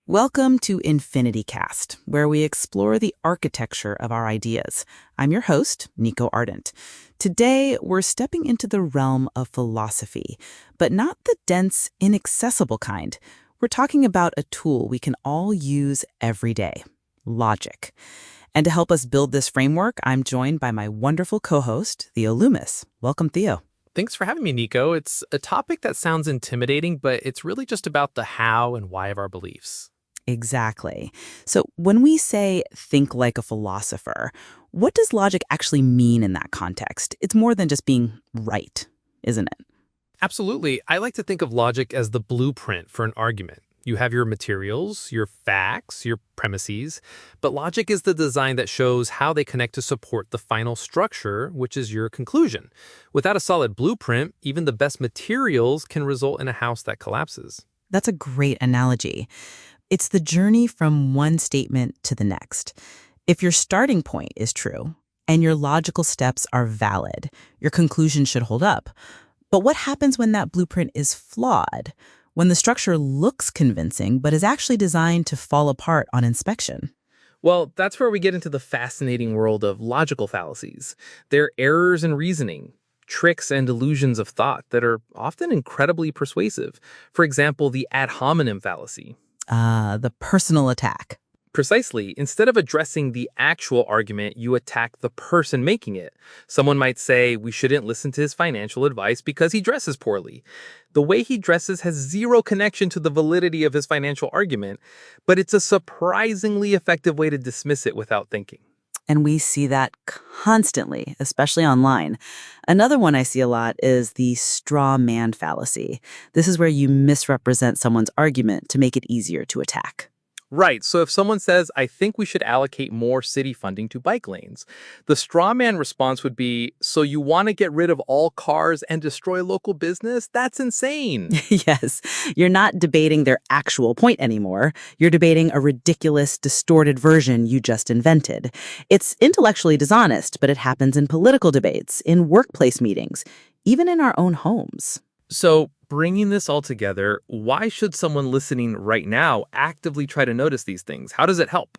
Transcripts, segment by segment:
Welcome to EnfinityCast, where we explore the architecture of our ideas. I'm your host, Niko Ardent. Today, we're stepping into the realm of philosophy, but not the dense, inaccessible kind. We're talking about a tool we can all use every day, logic. And to help us build this framework, I'm joined by my wonderful co-host, Theo Lumis. Welcome, Theo. Thanks for having me, Niko. It's a topic that sounds intimidating, but it's really just about the how and why of our beliefs. Exactly. So when we say think like a philosopher, what does logic actually mean in that context? It's more than just being right, isn't it? Absolutely. I like to think of logic as the blueprint for an argument. You have your materials, your facts, your premises, but logic is the design that shows how they connect to support the final structure, which is your conclusion. Without a solid blueprint, even the best materials can result in a house that collapses. That's a great analogy. It's the journey from one statement to the next. If your starting point is true and your logical steps are valid, your conclusion should hold up. But what happens when that blueprint is flawed? When the structure looks convincing but is actually designed to fall apart on inspection? Well, that's where we get into the fascinating world of logical fallacies. They're errors in reasoning, tricks and illusions of thought that are often incredibly persuasive. For example, the ad hominem fallacy. The personal attack. Precisely. Instead of addressing the actual argument, you attack the person making it. Someone might say, we shouldn't listen to his financial advice because he dresses poorly. The way he dresses has zero connection to the validity of his financial argument, but it's a surprisingly effective way to dismiss it without thinking. And we see that constantly, especially online. Another one I see a lot is the straw man fallacy. This is where you misrepresent someone's argument to make it easier to attack. Right. So if someone says, I think we should allocate more city funding to bike lanes, the straw man response would be, so you want to get rid of all cars and destroy local business? That's insane. Yes, you're not debating their actual point anymore. You're debating a ridiculous, distorted version you just invented. It's intellectually dishonest, but it happens in political debates, in workplace meetings, even in our own homes. So bringing this all together, why should someone listening right now actively try to notice these things? How does it help?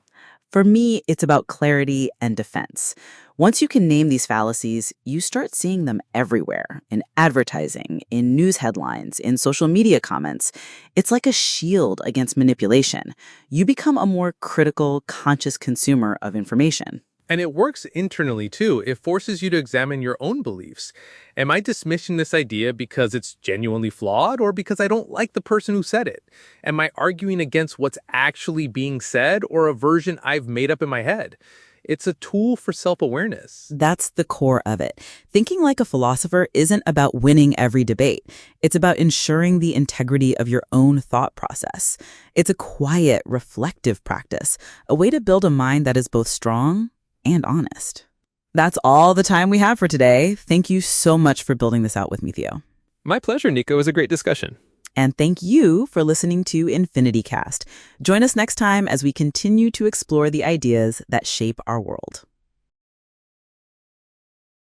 For me, it's about clarity and defense. Once you can name these fallacies, you start seeing them everywhere, in advertising, in news headlines, in social media comments. It's like a shield against manipulation. You become a more critical, conscious consumer of information. And it works internally, too. It forces you to examine your own beliefs. Am I dismissing this idea because it's genuinely flawed or because I don't like the person who said it? Am I arguing against what's actually being said or a version I've made up in my head? It's a tool for self-awareness. That's the core of it. Thinking like a philosopher isn't about winning every debate. It's about ensuring the integrity of your own thought process. It's a quiet, reflective practice, a way to build a mind that is both strong and honest. That's all the time we have for today. Thank you so much for building this out with me, Theo. My pleasure, Niko. It was a great discussion. And thank you for listening to EnfinityCast. Join us next time as we continue to explore the ideas that shape our world.